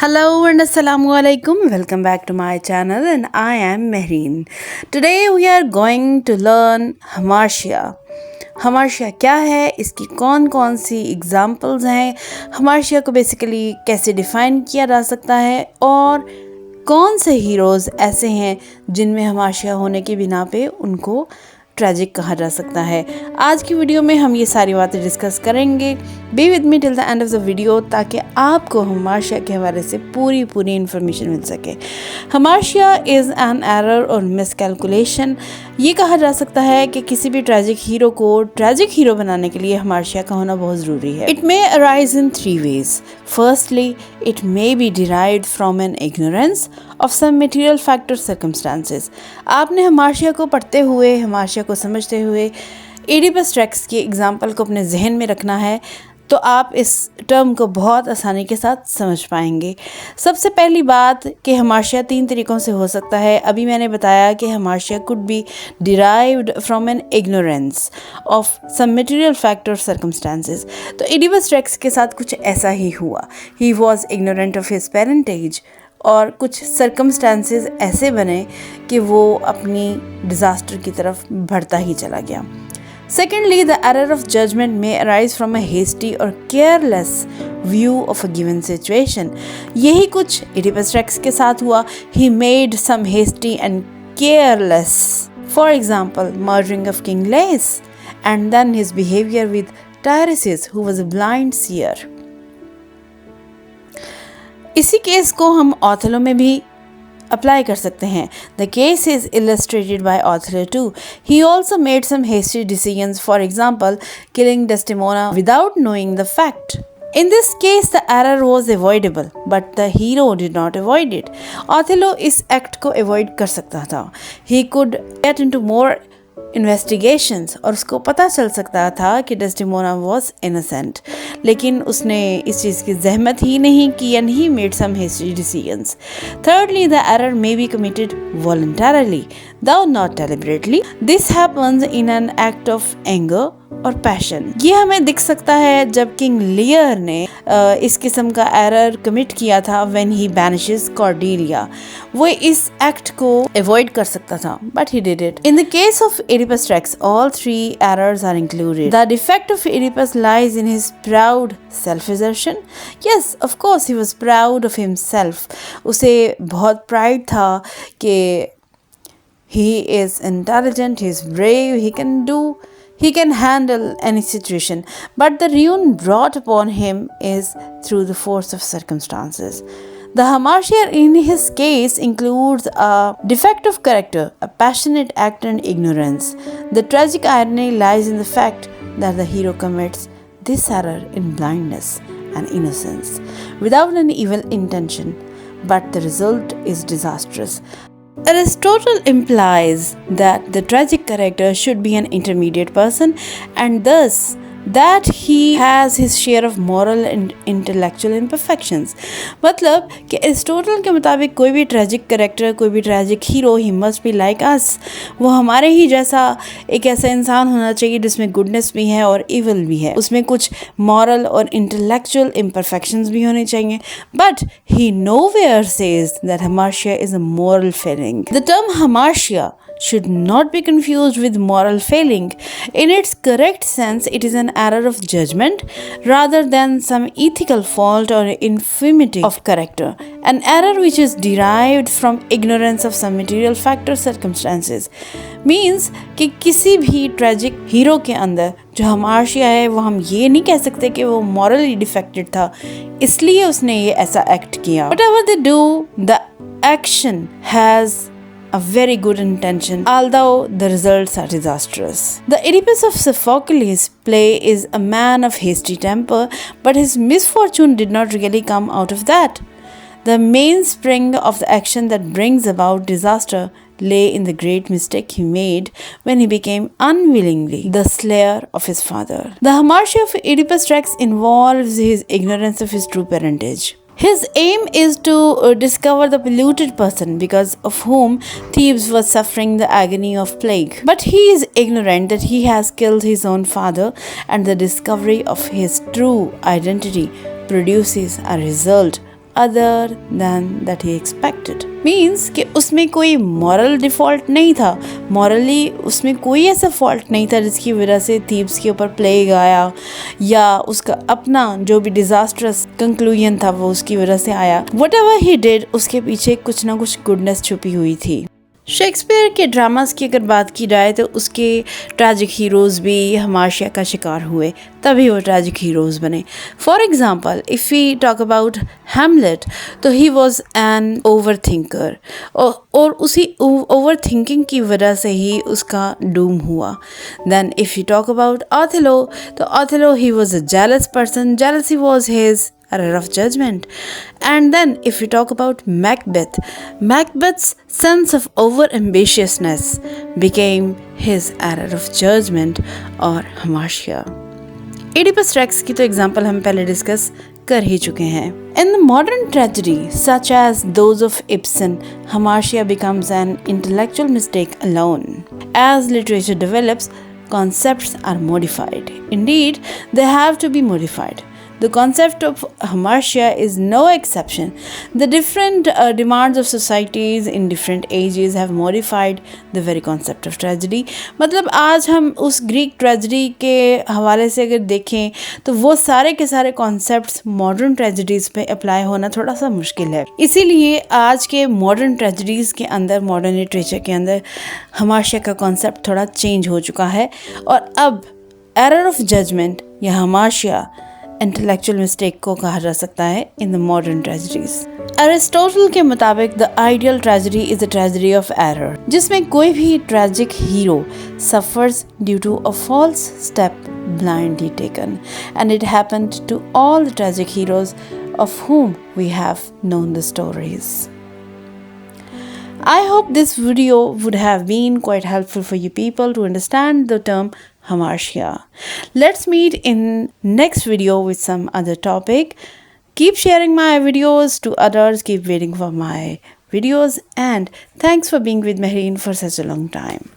Hello and assalamu alaikum. Welcome back to my channel and I am Mehreen. Today we are going to learn hamartia. hamartia क्या है, इसकी कौन कौन सी examples हैं, hamartia को basically कैसे डिफ़ाइन किया जा सकता है और कौन से हीरोज़ ऐसे हैं जिनमें hamartia होने की बिना पे उनको ट्रैजिक कहा जा सकता है। आज की वीडियो में हम ये सारी बातें डिस्कस करेंगे। Be with me till the end of the video ताकि आपको hamartia के हवाले से पूरी इन्फॉर्मेशन मिल सके। hamartia इज़ एन एरर और मिसकैलकुलेशन। ये कहा जा सकता है कि किसी भी ट्रैजिक हीरो को ट्रैजिक हीरो बनाने के लिए hamartia का होना बहुत ज़रूरी है। It may arise in 3 ways. Firstly, it may be derived from an ignorance of some material factor circumstances. आपने hamartia को पढ़ते हुए, hamartia को समझते हुए एडिपस रेक्स की एग्जाम्पल को अपने जहन में रखना है तो आप इस टर्म को बहुत आसानी के साथ समझ पाएंगे। सबसे पहली बात कि hamartia 3 तरीक़ों से हो सकता है। अभी मैंने बताया कि hamartia could be derived from an ignorance of some material factor circumstances। तो एडिपस रेक्स के साथ कुछ ऐसा ही हुआ। He was ignorant of his parentage और कुछ सर्कमस्टांसेस ऐसे बने कि वो अपनी डिज़ास्टर की तरफ बढ़ता ही चला गया। Secondly, the error of judgment may arise from a hasty or careless view of a given situation. यही कुछ Oedipus Rex के साथ हुआ। He made some hasty and careless, for example, murdering of King Leis, and then his behavior with Tiresias, who was a blind seer. इसी case को हम Othello में भी अप्लाई कर सकते हैं। The case is illustrated by Othello too. He also made some hasty decisions, for example, killing Desdemona without knowing the fact. In this case, the error was avoidable, but the hero did not avoid it. Othello इस act को avoid कर सकता था। He could get into more investigations और उसको पता चल सकता था कि डेस्टिमोना वॉज इनोसेंट, लेकिन उसने इस चीज़ की जहमत ही नहीं की and he made some hasty decisions. Thirdly, the error may be committed voluntarily, though not deliberately. This happens in an act of anger और पैशन। ये हमें दिख सकता है जब किंग लियर ने इस किस्म का एरर कमिट किया था व्हेन ही बैनिशेस कॉर्डेलिया। वो इस एक्ट को अवॉइड कर सकता था but he did it. In the case of Oedipus Rex all 3 errors are included. The defect of Oedipus lies in his proud self-assertion. Yes, of course he was proud of himself. उसे बहुत pride था कि he is intelligent, he is brave, he can handle any situation, but the ruin brought upon him is through the force of circumstances. The hamartia in his case includes a defect of character, a passionate act and ignorance. The tragic irony lies in the fact that the hero commits this error in blindness and innocence, without any evil intention, but the result is disastrous. Aristotle implies that the tragic character should be an intermediate person and thus that he has his share of moral and intellectual imperfections. मतलब कि Aristotle के मुताबिक कोई भी tragic character, कोई भी tragic hero he must be like us. वो हमारे ही जैसा एक ऐसा इंसान होना चाहिए जिसमें गुडनेस भी है और इविल भी है, उसमें कुछ मॉरल और इंटेलेक्चुअल इम्परफेक्शंस भी होने चाहिए। But he nowhere says that hamartia is a moral failing. The term hamartia should not be confused with moral failing. In its correct sense, it is an error of judgment rather than some ethical fault or infirmity of character. An error which is derived from ignorance of some material factor circumstances means कि किसी भी tragic hero के अंदर जो hamartia है वो हम ये नहीं कह सकते कि वो morally defected था इसलिए उसने ये ऐसा एक्ट किया। Whatever they do, the action has a very good intention, although the results are disastrous. The Oedipus of Sophocles' play is a man of hasty temper, but his misfortune did not really come out of that. The mainspring of the action that brings about disaster lay in the great mistake he made when he became unwillingly the slayer of his father. The hamartia of Oedipus Rex involves his ignorance of his true parentage. His aim is to discover the polluted person because of whom Thebes was suffering the agony of plague. But he is ignorant that he has killed his own father, and the discovery of his true identity produces a result other than that he expected. Means कि उसमें कोई moral default नहीं था, morally उसमें कोई ऐसा fault नहीं था जिसकी वजह से थीव्स के ऊपर प्लेग आया या उसका अपना जो भी डिज़ास्ट्रस कंक्लूजन था वो उसकी वजह से आया. वट एवर ही डिड, उसके पीछे कुछ ना कुछ गुडनेस छुपी हुई थी. शेक्सपियर के ड्रामास की अगर बात की जाए तो उसके ट्रैजिक हीरोज़ भी हमाशिया का शिकार हुए, तभी वो ट्रैजिक हीरोज़ बने. For example if we talk about Hamlet, तो he was an over thinker और उसी ओवर थिंकिंग की वजह से ही उसका डूम हुआ. Then if you talk about Othello, तो Othello he was a jealous person, jealousy was his error of judgment. And then if we talk about Macbeth, Macbeth's sense of over ambitiousness became his error of judgment or hamartia. Oedipus Rex की तो example हम पहले discuss कर ही चुके हैं. In the modern tragedy such as those of Ibsen, hamartia becomes an intellectual mistake alone. As literature develops, concepts are modified. Indeed, they have to be modified. The concept of hamartia is no exception. The different demands of societies in different ages have modified the very concept of tragedy. मतलब आज हम उस Greek tragedy के हवाले से अगर देखें तो वो सारे के सारे कॉन्सेप्ट्स मॉडर्न ट्रेजेडीज़ पे अप्लाई होना थोड़ा सा मुश्किल है. इसीलिए आज के मॉडर्न ट्रेजेडीज़ के अंदर, मॉडर्न लिटरेचर के अंदर hamartia का कॉन्सेप्ट थोड़ा चेंज हो चुका है और अब एरर ऑफ जजमेंट या hamartia इंटेलेक्चुअल मिस्टेक को कहा जा सकता है in the modern tragedies. Aristotle के मुताबिक the ideal tragedy is the tragedy of error, जिसमें कोई भी tragic hero suffers due to a false step blindly taken, and it happened to all the tragic heroes of whom we have known the stories. I hope this video would have been quite helpful for you people to understand the term hamartia. Let's meet in next video with some other topic. Keep sharing my videos to others, keep waiting for my videos, and thanks for being with Mehreen for such a long time.